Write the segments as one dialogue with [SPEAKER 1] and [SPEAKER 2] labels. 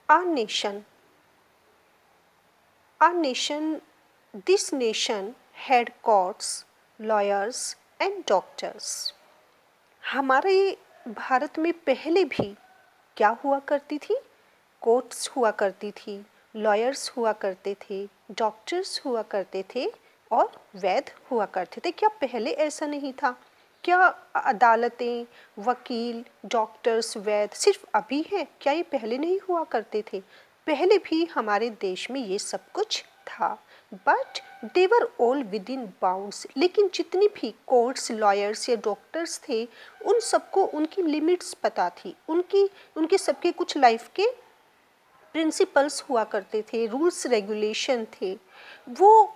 [SPEAKER 1] Our nation, our nation, this nation had courts, lawyers and doctors. हमारे भारत में पहले भी क्या हुआ करती थी? कोर्ट्स हुआ करती थी, लॉयर्स हुआ करते थे, डॉक्टर्स हुआ करते थे और वैद्य हुआ करते थे। क्या पहले ऐसा नहीं था? क्या अदालतें, वकील, डॉक्टर्स, वैद्य सिर्फ अभी है? क्या ये पहले नहीं हुआ करते थे? पहले भी हमारे देश में ये सब कुछ था, but they were all with in bounds. लेकिन जितनी भी कोर्ट्स, लॉयर्स या डॉक्टर्स थे, उन सबको उनकी लिमिट्स पता थी, उनके सबके कुछ लाइफ के प्रिंसिपल्स हुआ करते थे, रूल्स रेगुलेशन थे। वो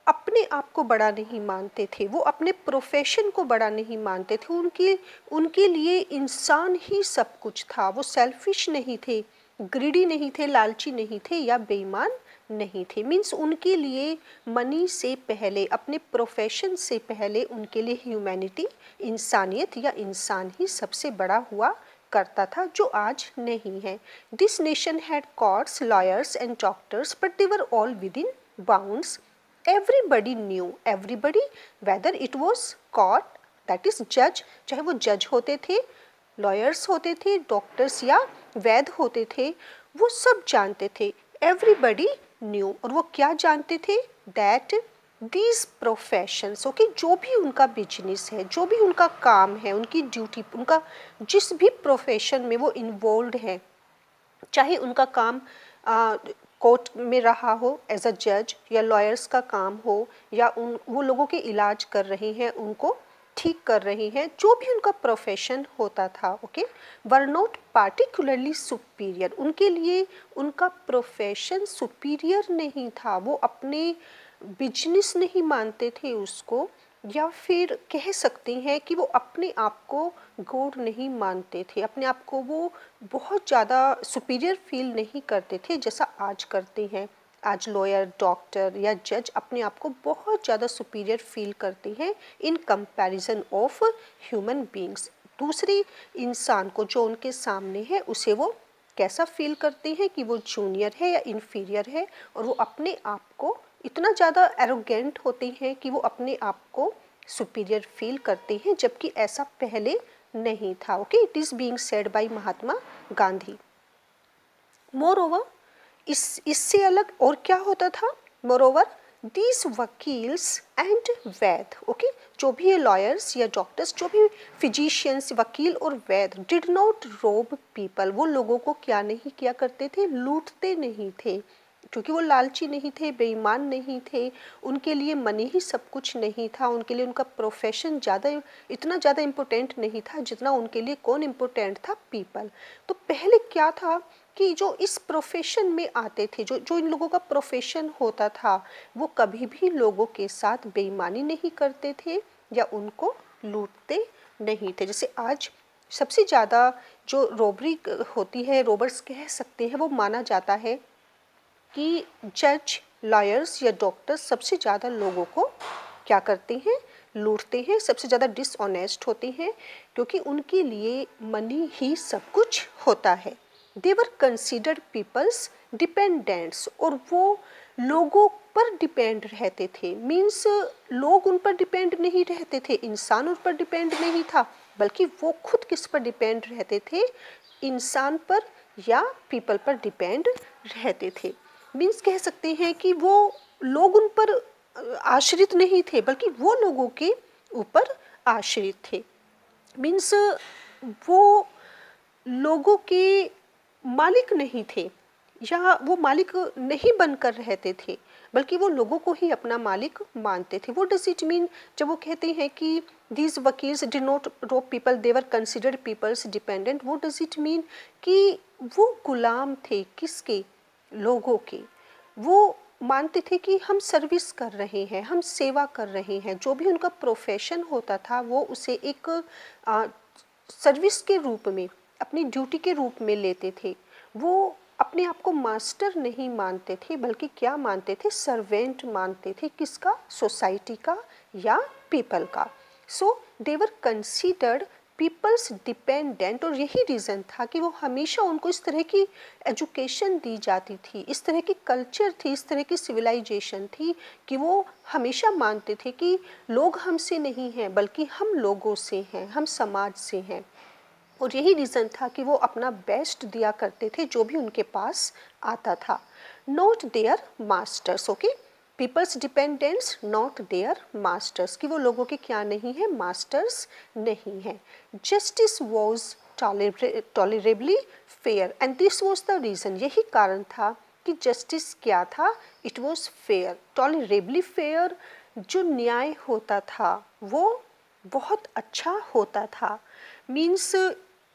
[SPEAKER 1] अपने आप को बड़ा नहीं मानते थे, वो अपने प्रोफेशन को बड़ा नहीं मानते थे। उनके लिए इंसान ही सब कुछ था। वो सेल्फिश नहीं थे, ग्रीडी नहीं थे, लालची नहीं थे या बेईमान नहीं थे। मीन्स उनके लिए मनी से पहले, अपने प्रोफेशन से पहले उनके लिए ह्यूमैनिटी, इंसानियत या इंसान ही सबसे बड़ा हुआ करता था, जो आज नहीं है। This nation had courts, lawyers and doctors, but they were all within bounds. Everybody knew, everybody, whether it was court, that is judge, चाहे वो जज होते थे, लॉयर्स होते थे, डॉक्टर्स या वैद्य होते थे, वो सब जानते थे। एवरीबडी न्यू, और वो क्या जानते थे? दैट दीज प्रोफेशंस, ओके, जो भी उनका बिजनेस है, जो भी उनका काम है, उनकी ड्यूटी, उनका जिस भी प्रोफेशन में वो इन्वॉल्व है, चाहे उनका काम कोर्ट में रहा हो एज अ जज, या लॉयर्स का काम हो, या वो लोगों के इलाज कर रहे हैं, उनको ठीक कर रही हैं, जो भी उनका प्रोफेशन होता था, okay, were not particularly superior. उनके लिए उनका प्रोफेशन सुपीरियर नहीं था। वो अपने बिजनेस नहीं मानते थे उसको, या फिर कह सकते हैं कि वो अपने आप को गॉड नहीं मानते थे। अपने आप को वो बहुत ज़्यादा सुपीरियर फील नहीं करते थे जैसा आज करते हैं। आज लॉयर, डॉक्टर या जज अपने आप को बहुत ज़्यादा सुपीरियर फील करते हैं in comparison of human beings. दूसरे इंसान को जो उनके सामने है, उसे वो कैसा फील करते हैं कि वो जूनियर है या इन्फीरियर है, और वो अपने आप को इतना ज़्यादा एरोगेंट होते हैं कि वो अपने आप को सुपीरियर फील करते हैं, जबकि ऐसा पहले नहीं था। Okay, it is being said by Mahatma Gandhi. Moreover, इससे अलग और क्या होता था? Moreover, these vakils and vaids, okay, जो भी ये लॉयर्स या डॉक्टर्स, जो भी फिजिशियंस, वकील और वैद, डिड नॉट रोब पीपल, वो लोगों को क्या नहीं किया करते थे? लूटते नहीं थे, क्योंकि वो लालची नहीं थे, बेईमान नहीं थे। उनके लिए मनी ही सब कुछ नहीं था। उनके लिए उनका प्रोफेशन इतना ज़्यादा इम्पोर्टेंट नहीं था जितना उनके लिए कौन इम्पोर्टेंट था? पीपल। तो पहले क्या था कि जो इस प्रोफेशन में आते थे, जो इन लोगों का प्रोफेशन होता था, वो कभी भी लोगों के साथ बेईमानी नहीं करते थे या उनको लूटते नहीं थे। जैसे आज सबसे ज़्यादा जो रॉबरी होती है, रॉबर्स कह सकते हैं, वो माना जाता है कि जज, लॉयर्स या डॉक्टर्स सबसे ज़्यादा लोगों को क्या करते हैं? लूटते हैं, सबसे ज़्यादा डिसऑनेस्ट होते हैं, क्योंकि उनके लिए मनी ही सब कुछ होता है। दे वर कंसिडर्ड पीपल्स डिपेंडेंट्स, और वो लोगों पर डिपेंड रहते थे। मीन्स लोग उन पर डिपेंड नहीं रहते थे, इंसान उन पर डिपेंड नहीं था, बल्कि वो खुद किस पर डिपेंड रहते थे? इंसान पर या पीपल पर डिपेंड रहते थे। मीन्स कह सकते हैं कि वो लोग उन पर आश्रित नहीं थे, बल्कि वो लोगों के ऊपर आश्रित थे। मीन्स वो लोगों के मालिक नहीं थे, या वो मालिक नहीं बनकर रहते थे, बल्कि वो लोगों को ही अपना मालिक मानते थे। वो डज इट मीन जब वो कहते हैं कि दीज वकील्स did not rob people, they were considered people's dependent, वो डज इट मीन कि वो गुलाम थे किसके? लोगों के। वो मानते थे कि हम सर्विस कर रहे हैं, हम सेवा कर रहे हैं। जो भी उनका प्रोफेशन होता था, वो उसे एक सर्विस के रूप में, अपनी ड्यूटी के रूप में लेते थे। वो अपने आप को मास्टर नहीं मानते थे, बल्कि क्या मानते थे? सर्वेंट मानते थे। किसका? सोसाइटी का या पीपल का। सो दे वर कंसीडर्ड पीपल्स डिपेंडेंट, और यही रीज़न था कि वो हमेशा उनको इस तरह की एजुकेशन दी जाती थी, इस तरह की कल्चर थी, इस तरह की सिविलाइजेशन थी कि वो हमेशा मानते थे कि लोग हमसे नहीं हैं बल्कि हम लोगों से हैं, हम समाज से हैं। और यही रीज़न था कि वो अपना बेस्ट दिया करते थे जो भी उनके पास आता था। Not their masters, okay, people's dependents not their masters, कि वो लोगों के क्या नहीं है, मास्टर्स नहीं है। Justice was tolerably fair and this was the reason, यही कारण था कि जस्टिस क्या था, it was fair, tolerably fair. जो न्याय होता था वो बहुत अच्छा होता था, मीन्स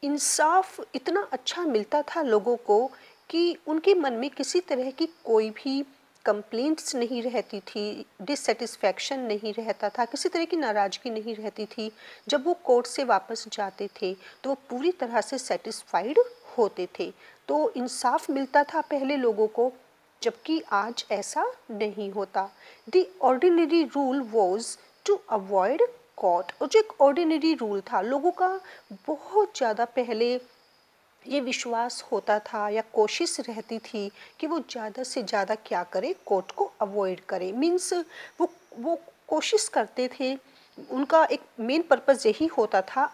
[SPEAKER 1] इंसाफ इतना अच्छा मिलता था लोगों को कि उनके मन में किसी तरह की कोई भी कंप्लेंट्स नहीं रहती थी, डिससेटिस्फैक्शन नहीं रहता था, किसी तरह की नाराज़गी नहीं रहती थी। जब वो कोर्ट से वापस जाते थे तो वो पूरी तरह से सेटिस्फाइड होते थे। तो इंसाफ मिलता था पहले लोगों को, जबकि आज ऐसा नहीं होता। The ordinary rule was to avoid court, और जो एक ऑर्डिनरी रूल था लोगों का, बहुत ज़्यादा पहले ये विश्वास होता था या कोशिश रहती थी कि वो ज़्यादा से ज़्यादा क्या करे, कोर्ट को अवॉइड करे। मीन्स वो कोशिश करते थे, उनका एक मेन पर्पस यही होता था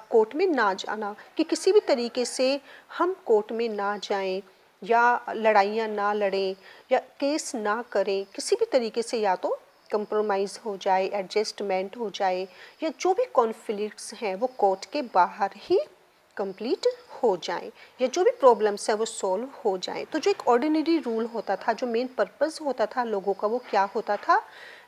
[SPEAKER 1] कोर्ट में ना जाना, कि किसी भी तरीके से हम कोर्ट में ना जाएं या लड़ाइयाँ ना लड़ें या केस ना करें, किसी भी तरीके से या तो कंप्रोमाइज़ हो जाए, एडजस्टमेंट हो जाए, या जो भी कॉन्फ्लिक्ट्स हैं वो कोर्ट के बाहर ही कंप्लीट हो जाएं, या जो भी प्रॉब्लम्स है वो सॉल्व हो जाएं। तो जो एक ऑर्डिनरी रूल होता था, जो मेन पर्पस होता था लोगों का, वो क्या होता था,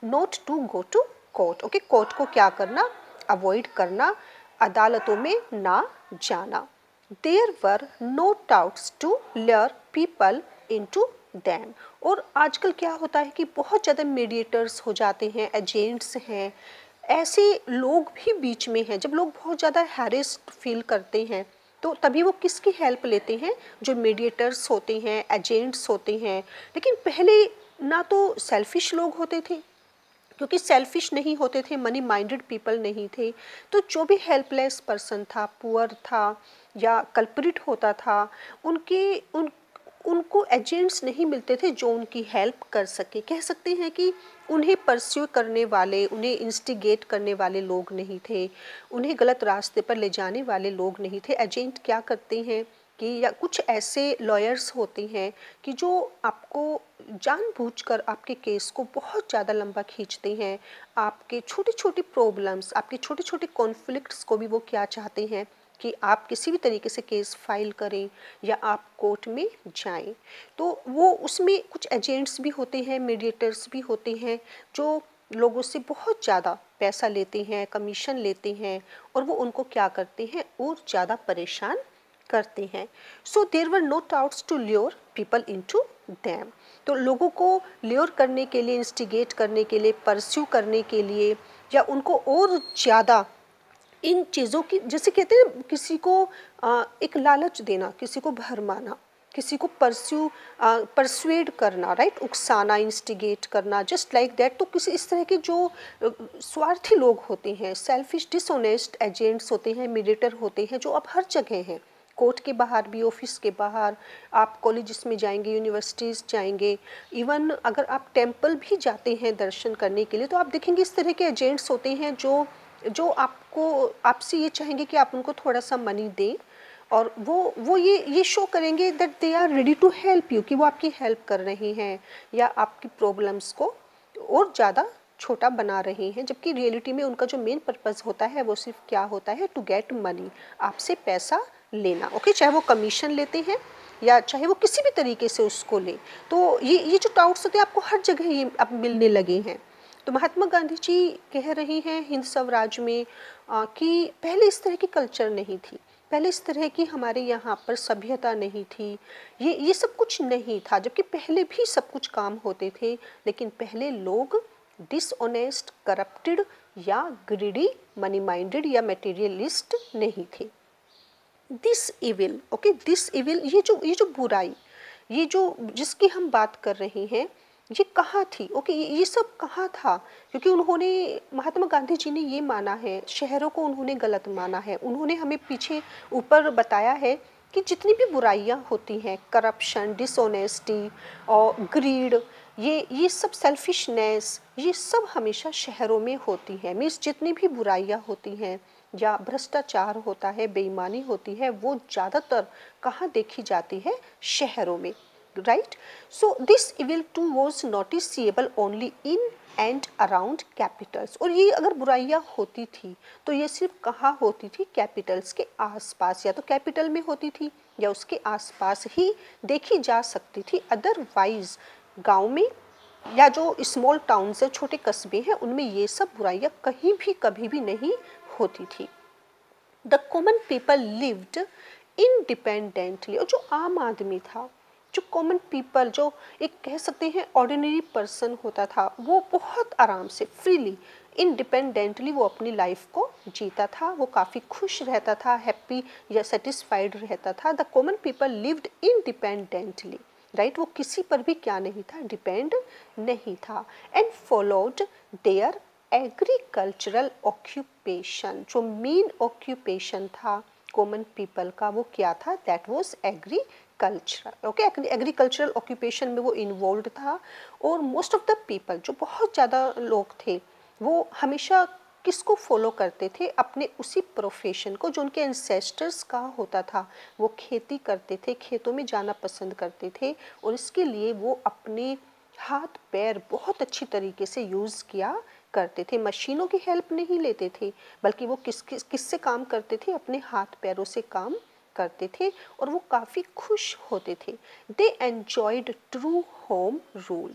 [SPEAKER 1] not to go to court, okay, court को क्या करना, अवॉइड करना, अदालतों में ना जाना। There were no doubts to lure people into them. और आजकल क्या होता है कि बहुत ज़्यादा मीडिएटर्स हो जाते हैं, एजेंट्स हैं, ऐसे लोग भी बीच में हैं। जब लोग बहुत ज़्यादा हैरेस्ड फील करते हैं तो तभी वो किसकी हेल्प लेते हैं, जो मीडिएटर्स होते हैं, एजेंट्स होते हैं। लेकिन पहले ना तो सेल्फिश लोग होते थे, क्योंकि सेल्फिश नहीं होते थे, मनी माइंडेड पीपल नहीं थे, तो जो भी हेल्पलेस पर्सन था, पुअर था या कल्प्रिट होता था, उनके उन उनको एजेंट्स नहीं मिलते थे जो उनकी हेल्प कर सके। कह सकते हैं कि उन्हें परस्यू करने वाले, उन्हें इंस्टिगेट करने वाले लोग नहीं थे, उन्हें गलत रास्ते पर ले जाने वाले लोग नहीं थे। एजेंट क्या करते हैं कि, या कुछ ऐसे लॉयर्स होते हैं कि जो आपको जानबूझकर आपके केस को बहुत ज़्यादा लंबा खींचते हैं, आपके छोटी छोटी प्रॉब्लम्स, आपके छोटे छोटे कॉन्फ्लिक्ट्स को भी वो क्या चाहते हैं कि आप किसी भी तरीके से केस फाइल करें या आप कोर्ट में जाएं। तो वो उसमें कुछ एजेंट्स भी होते हैं, मीडिएटर्स भी होते हैं, जो लोगों से बहुत ज़्यादा पैसा लेते हैं, कमीशन लेते हैं, और वो उनको क्या करते हैं, और ज़्यादा परेशान करते हैं। So there were no doubts to lure people into them. तो लोगों को ल्योर करने के लिए, इंस्टिगेट करने के लिए, परस्यू करने के लिए, या उनको और ज़्यादा इन चीज़ों की, जैसे कहते हैं किसी को एक लालच देना, किसी को भरमाना, किसी को परस्वेड करना, राइट, उकसाना, इंस्टिगेट करना, जस्ट लाइक दैट। तो किसी इस तरह के जो स्वार्थी लोग होते हैं, सेल्फिश डिसऑनेस्ट एजेंट्स होते हैं, मीडिएटर होते हैं, जो अब हर जगह हैं, कोर्ट के बाहर भी, ऑफिस के बाहर, आप कॉलेजेस में जाएंगे, यूनिवर्सिटीज़ जाएंगे, इवन अगर आप टेंपल भी जाते हैं दर्शन करने के लिए, तो आप देखेंगे इस तरह के एजेंट्स होते हैं जो जो आपको, आपसे ये चाहेंगे कि आप उनको थोड़ा सा मनी दें, और वो ये शो करेंगे that they are ready to help you, कि वो आपकी हेल्प कर रहे हैं या आपकी प्रॉब्लम्स को और ज़्यादा छोटा बना रहे हैं, जबकि रियलिटी में उनका जो मेन पर्पस होता है वो सिर्फ क्या होता है, टू गेट मनी, आपसे पैसा लेना, ओके, चाहे वो कमीशन लेते हैं या चाहे वो किसी भी तरीके से उसको ले। तो ये जो डाउट्स होते हैं आपको हर जगह ये अब मिलने लगे हैं। तो महात्मा गांधी जी कह रहे हैं हिंद स्वराज में कि पहले इस तरह की कल्चर नहीं थी, पहले इस तरह की हमारे यहाँ पर सभ्यता नहीं थी, ये सब कुछ नहीं था, जबकि पहले भी सब कुछ काम होते थे, लेकिन पहले लोग डिसऑनेस्ट, करप्टेड या ग्रीडी, मनी माइंडेड या मटेरियलिस्ट नहीं थे। This evil, okay, this evil, ये जो बुराई, ये जो जिसकी हम बात कर रहे हैं, ये कहाँ थी? ओके, ये सब कहाँ था? क्योंकि उन्होंने, महात्मा गांधी जी ने ये माना है, शहरों को उन्होंने गलत माना है। उन्होंने हमें पीछे ऊपर बताया है कि जितनी भी बुराइयां होती हैं, करप्शन, डिसऑनेस्टी और ग्रीड, ये सब सेल्फिशनेस, ये सब हमेशा शहरों में होती है। मीन्स जितनी भी बुराइयां होती हैं या भ्रष्टाचार होता है, बेईमानी होती है, वो ज़्यादातर कहाँ देखी जाती है? शहरों में, right? So this evil too was noticeable only in and around capitals. और ये अगर बुराइयां होती थी तो ये सिर्फ कहाँ होती थी? कैपिटल्स के आसपास, या तो कैपिटल में होती थी या उसके आसपास ही देखी जा सकती थी। अदरवाइज गांव में या जो स्मॉल टाउन्स है, छोटे कस्बे हैं, उनमें ये सब बुराइयां कहीं भी कभी भी नहीं होती थी। The common people lived independently. और जो आम आदमी था, जो कॉमन पीपल, जो एक कह सकते हैं ऑर्डिनरी पर्सन होता था, वो बहुत आराम से, फ्रीली, इंडिपेंडेंटली वो अपनी लाइफ को जीता था। वो काफ़ी खुश रहता था, हैप्पी या सेटिस्फाइड रहता था। The common people lived independently, right? वो किसी पर भी क्या नहीं था? डिपेंड नहीं था। And followed there agricultural occupation. जो मेन ऑक्यूपेशन था कॉमन पीपल का, वो क्या था? That was agricultural. Okay, agricultural occupation में वो इन्वॉल्व था। और मोस्ट ऑफ द पीपल, जो बहुत ज़्यादा लोग थे, वो हमेशा किसको फॉलो करते थे? अपने उसी प्रोफेशन को जो उनके एंसेस्टर्स का होता था। वो खेती करते थे, खेतों में जाना पसंद करते थे, और इसके लिए वो अपने हाथ पैर बहुत अच्छी तरीके से यूज़ किया करते थे। मशीनों की हेल्प नहीं लेते थे, बल्कि वो किससे काम करते थे? अपने हाथ पैरों से काम करते थे, और वो काफ़ी खुश होते थे। दे एन्जॉयड ट्रू होम रूल।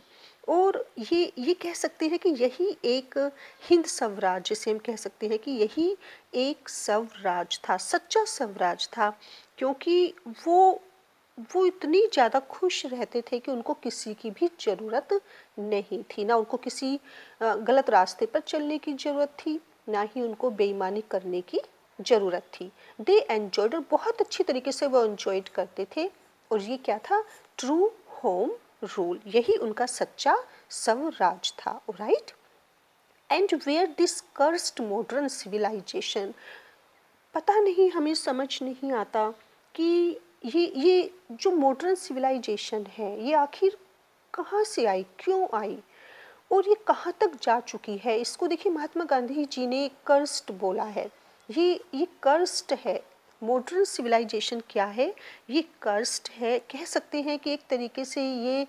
[SPEAKER 1] और ये कह सकते हैं कि यही एक हिंद स्वराज, जिसे हम कह सकते हैं कि यही एक स्वराज था, सच्चा स्वराज था। क्योंकि वो इतनी ज़्यादा खुश रहते थे कि उनको किसी की भी ज़रूरत नहीं थी। ना उनको किसी गलत रास्ते पर चलने की ज़रूरत थी, ना ही उनको बेईमानी करने की ज़रूरत थी। दे एन्जॉयड, और बहुत अच्छी तरीके से वो एन्जॉयड करते थे। और ये क्या था? True home rule. यही उनका सच्चा स्वराज था, right? And where this cursed modern civilisation, पता नहीं, हमें समझ नहीं आता कि ये जो मॉडर्न सिविलाइजेशन है, ये आखिर कहाँ से आई, क्यों आई, और ये कहाँ तक जा चुकी है। इसको देखिए, महात्मा गांधी जी ने कर्स्ट बोला है। ये कर्स्ट है। मॉडर्न सिविलाइजेशन क्या है? ये कर्स्ट है। कह सकते हैं कि एक तरीके से ये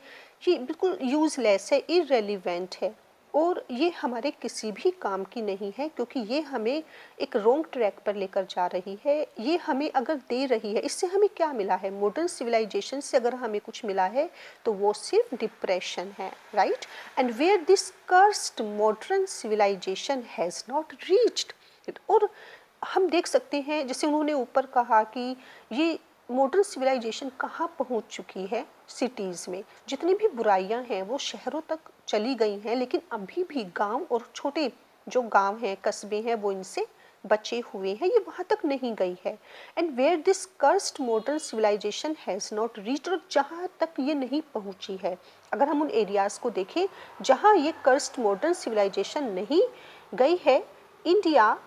[SPEAKER 1] बिल्कुल यूज़लेस है, इररेलीवेंट है, और ये हमारे किसी भी काम की नहीं है, क्योंकि ये हमें एक रॉन्ग ट्रैक पर लेकर जा रही है। ये हमें अगर दे रही है, इससे हमें क्या मिला है? मॉडर्न सिविलाइजेशन से अगर हमें कुछ मिला है तो वो सिर्फ डिप्रेशन है, right? And where this cursed modern civilisation has not reached. और हम देख सकते हैं, जैसे उन्होंने ऊपर कहा कि ये मॉडर्न सिविलाइजेशन कहाँ पहुँच चुकी है? सिटीज़ में। जितनी भी बुराइयां हैं वो शहरों तक चली गई हैं, लेकिन अभी भी गांव और छोटे जो गांव हैं, कस्बे हैं, वो इनसे बचे हुए हैं, ये वहाँ तक नहीं गई है। And where this cursed modern civilisation has not reached, और जहाँ तक ये नहीं पहुँची है, अगर हम उन एरियाज़ को देखें जहाँ ये कर्स्ड मॉडर्न सिविलाइजेशन नहीं गई है, India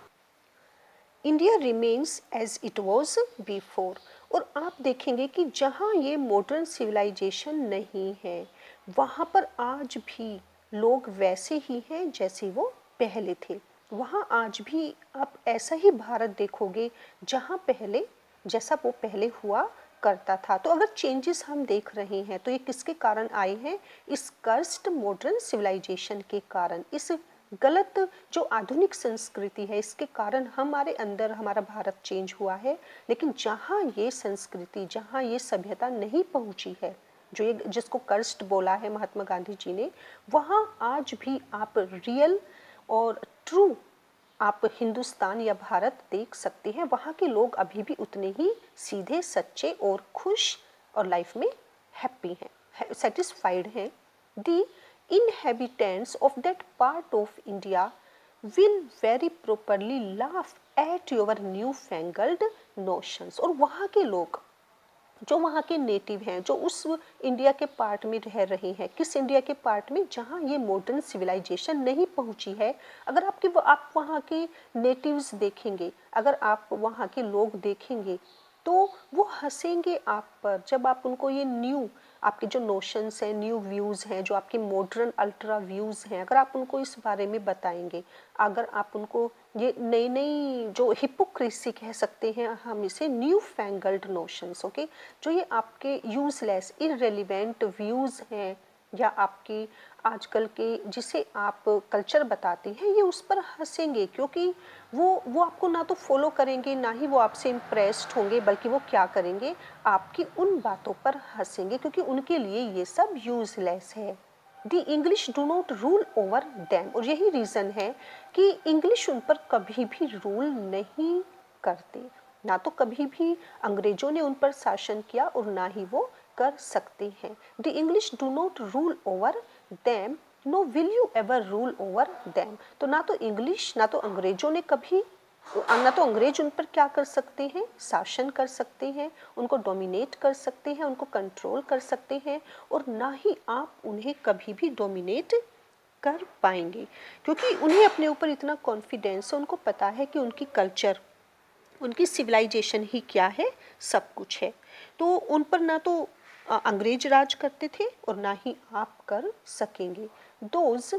[SPEAKER 1] India remains as it was before. और आप देखेंगे कि जहाँ ये मॉडर्न सिविलाइजेशन नहीं है, वहाँ पर आज भी लोग वैसे ही हैं जैसे वो पहले थे। वहाँ आज भी आप ऐसा ही भारत देखोगे जहाँ पहले, जैसा वो पहले हुआ करता था। तो अगर चेंजेस हम देख रहे हैं तो ये किसके कारण आए हैं? इस कर्स्ड मॉडर्न सिविलाइजेशन के कारण, इस गलत जो आधुनिक संस्कृति है, इसके कारण हमारे अंदर हमारा भारत चेंज हुआ है। लेकिन जहाँ ये संस्कृति, जहाँ ये सभ्यता नहीं पहुँची है, जो ये जिसको कर्स्ट बोला है महात्मा गांधी जी ने, वहाँ आज भी आप रियल और ट्रू आप हिंदुस्तान या भारत देख सकते हैं। वहाँ के लोग अभी भी उतने ही सीधे, सच्चे और खुश और लाइफ में हैप्पी हैं, सेटिस्फाइड हैं। दी inhabitants of that part of India will very properly laugh at your newfangled notions। और वहाँ के लोग जो वहाँ के नेटिव हैं, जो उस इंडिया के पार्ट में रह रहे हैं, किस इंडिया के पार्ट में जहाँ ये मॉडर्न सिविलाइजेशन नहीं पहुँची है, अगर आप वहाँ के नेटिव्स देखेंगे, अगर आप वहाँ के लोग देखेंगे तो वो हंसेंगे आप पर जब आप उनको ये न्यू आपके जो नोशंस हैं, न्यू व्यूज़ हैं, जो आपके मॉडर्न अल्ट्रा व्यूज़ हैं, अगर आप उनको इस बारे में बताएंगे, अगर आप उनको ये नई नई जो हिपोक्रेसी कह सकते हैं हम इसे, न्यू फैंगल्ड नोशंस, ओके, जो ये आपके यूजलेस इररेलिवेंट व्यूज़ हैं या आपकी आजकल के जिसे आप कल्चर बताते हैं, ये उस पर हंसेंगे क्योंकि वो आपको ना तो फॉलो करेंगे, ना ही वो आपसे इम्प्रेस्ड होंगे, बल्कि वो क्या करेंगे, आपकी उन बातों पर हंसेंगे क्योंकि उनके लिए ये सब यूजलेस है। The English do not rule over them, और यही रीज़न है कि इंग्लिश उन पर कभी भी रूल नहीं करते, ना तो कभी भी अंग्रेजों ने उन पर शासन किया और ना ही वो कर सकते हैं। The English do not rule over them, no will you ever rule over them. तो ना तो इंग्लिश, ना तो अंग्रेजों ने कभी, ना तो अंग्रेज उन पर क्या कर सकते हैं, शासन कर सकते हैं, उनको डोमिनेट कर सकते हैं, उनको कंट्रोल कर सकते हैं, और ना ही आप उन्हें कभी भी डोमिनेट कर पाएंगे क्योंकि उन्हें अपने ऊपर इतना कॉन्फिडेंस है, उनको पता है कि उनकी कल्चर, उनकी सिविलाइजेशन ही क्या है, सब कुछ है। तो उन पर ना तो अंग्रेज राज करते थे और ना ही आप कर सकेंगे। Those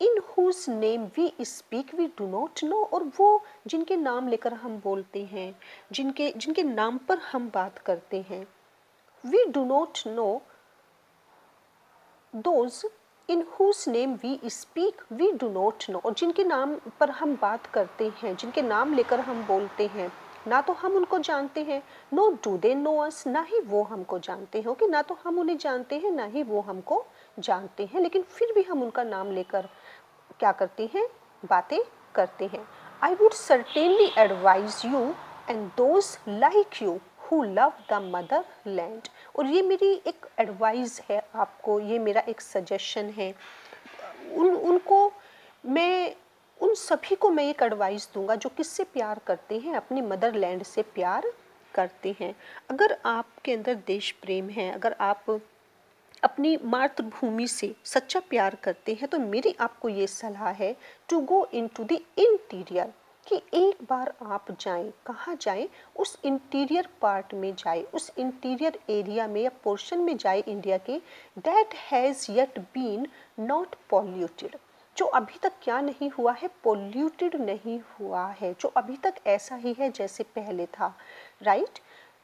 [SPEAKER 1] in whose name we speak we do not know, और वो जिनके नाम लेकर हम बोलते हैं, जिनके जिनके नाम पर हम बात करते हैं, we do not know, those in whose name we speak we do not know, और जिनके नाम पर हम बात करते हैं, जिनके नाम लेकर हम बोलते हैं, ना तो हम उनको जानते हैं, no do they know us, ना ही वो हमको जानते हैं, कि ना तो हम उन्हें जानते हैं, ना ही वो हमको जानते हैं, लेकिन फिर भी हम उनका नाम लेकर क्या करते हैं, बातें करते हैं। I would certainly advise you and those like you who love the mother land, और ये मेरी एक एडवाइस है आपको, ये मेरा एक सजेशन है, उनको मैं, उन सभी को मैं एक एडवाइस दूंगा जो किससे प्यार करते हैं, अपनी मदर लैंड से प्यार करते हैं। अगर आपके अंदर देश प्रेम है, अगर आप अपनी मातृभूमि से सच्चा प्यार करते हैं, तो मेरी आपको ये सलाह है to go into the interior, कि एक बार आप जाएं, कहाँ जाएं, उस इंटीरियर पार्ट में जाएं, उस इंटीरियर एरिया में या पोर्शन में जाएं इंडिया के, that has yet been not polluted, जो अभी तक क्या नहीं हुआ है, पॉल्यूटेड नहीं हुआ है, जो अभी तक ऐसा ही है जैसे पहले था, right.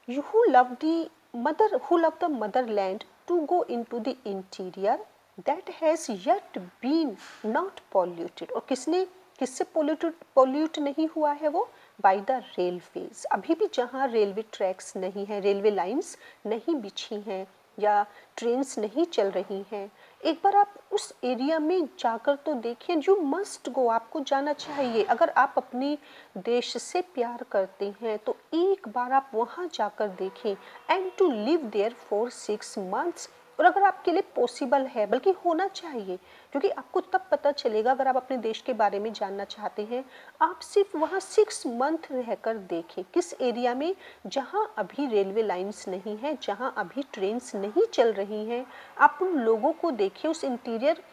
[SPEAKER 1] You who love the mother, who love the motherland, to go into the interior that has yet been not polluted, और किससे पोल्यूट नहीं हुआ है वो, बाय द रेलवेज, अभी भी जहाँ रेलवे ट्रैक्स नहीं है, रेलवे लाइंस नहीं बिछी हैं या ट्रेन्स नहीं चल रही हैं, एक बार आप उस एरिया में जाकर तो देखिए, यू मस्ट गो, आपको जाना चाहिए। अगर आप अपनी देश से प्यार करते हैं तो एक बार आप वहाँ जाकर देखें, and to live there for 6 months, और अगर आपके लिए पॉसिबल है, बल्कि होना चाहिए, क्योंकि आपको तब पता चलेगा, अगर आप अपने देश के बारे में जानना चाहते हैं, आप सिर्फ वहाँ 6 मंथ रहकर देखें, किस एरिया में, जहाँ अभी रेलवे लाइंस नहीं है, जहाँ अभी ट्रेन्स नहीं चल रही हैं, आप उन लोगों को देखिए, उस इंटीरियर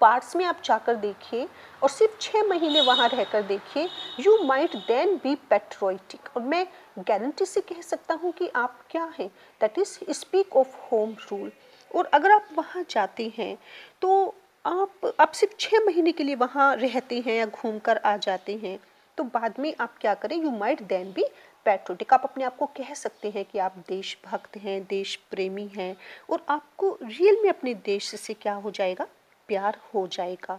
[SPEAKER 1] पार्ट्स में आप जाकर देखिए, और सिर्फ 6 महीने वहाँ रहकर देखिए, यू माइट देन बी पेट्रोइटिक, और मैं गारंटी से कह सकता हूँ कि आप क्या हैं, that is speak of home rule. और अगर आप वहाँ जाते हैं तो आप सिर्फ 6 महीने के लिए वहाँ रहते हैं या घूम कर आ जाते हैं, तो बाद में आप क्या करें, यू माइट देन बी पैट्रोटिक, आप अपने आप को कह सकते हैं कि आप देशभक्त हैं, देश प्रेमी हैं, और आपको रियल में अपने देश से क्या हो जाएगा, प्यार हो जाएगा।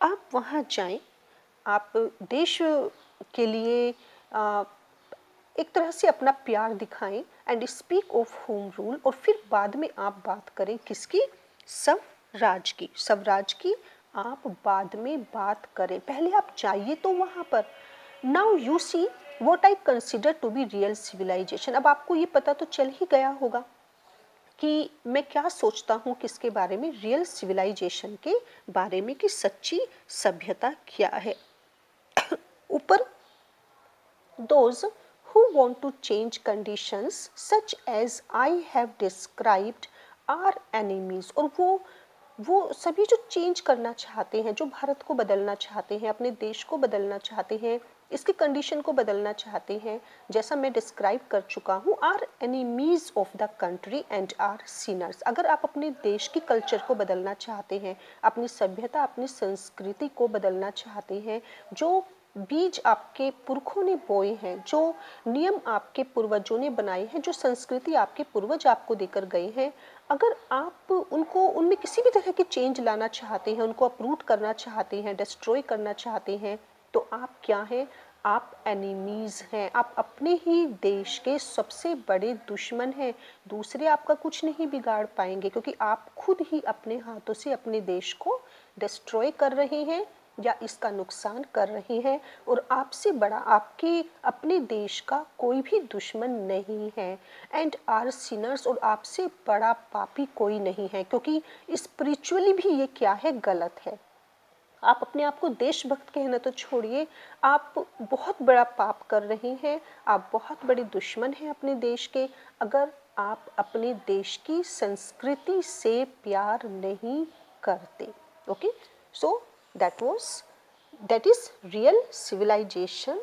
[SPEAKER 1] आप वहाँ जाएं, आप देश के लिए एक तरह से अपना प्यार दिखाएं, and speak of home rule, और फिर बाद में आप बात करें किसकी, स्वराज की, स्वराज की आप बाद में बात करें, पहले आप जाइए तो वहाँ पर। Now you see what I consider to be real civilisation, अब आपको ये पता तो चल ही गया होगा कि मैं क्या सोचता हूँ किसके बारे में, रियल सिविलाइजेशन के बारे में, कि सच्ची सभ्यता क्या है। ऊपर those who want to change conditions such as I have described are enemies। और वो सभी जो चेंज करना चाहते हैं, जो भारत को बदलना चाहते हैं, अपने देश को बदलना चाहते हैं, इसकी कंडीशन को बदलना चाहते हैं, जैसा मैं डिस्क्राइब कर चुका हूँ, are enemies of the country and are sinners. अगर आप अपने देश की कल्चर को बदलना चाहते हैं, अपनी सभ्यता, अपनी संस्कृति को बदलना चाहते हैं, जो बीज आपके पुरखों ने बोए हैं, जो नियम आपके पूर्वजों ने बनाए हैं, जो संस्कृति आपके पूर्वज आपको देकर गए हैं, अगर आप उनको उनमें किसी भी तरह की चेंज लाना चाहते हैं, उनको अपरूट करना चाहते हैं, डिस्ट्रॉय करना चाहते हैं, तो आप क्या हैं? आप एनिमीज हैं। आप अपने ही देश के सबसे बड़े दुश्मन हैं। दूसरे आपका कुछ नहीं बिगाड़ पाएंगे, क्योंकि आप खुद ही अपने हाथों से अपने देश को डिस्ट्रॉय कर रहे हैं या इसका नुकसान कर रहे हैं। और आपसे बड़ा आपके अपने देश का कोई भी दुश्मन नहीं है। एंड आर सिनर्स, और आपसे बड़ा पापी कोई नहीं है, क्योंकि स्पिरिचुअली भी ये क्या है? गलत है। आप अपने आप को देशभक्त कहना तो छोड़िए, आप बहुत बड़ा पाप कर रहे हैं। आप बहुत बड़े दुश्मन हैं अपने देश के, अगर आप अपने देश की संस्कृति से प्यार नहीं करते। Okay, so that is real civilization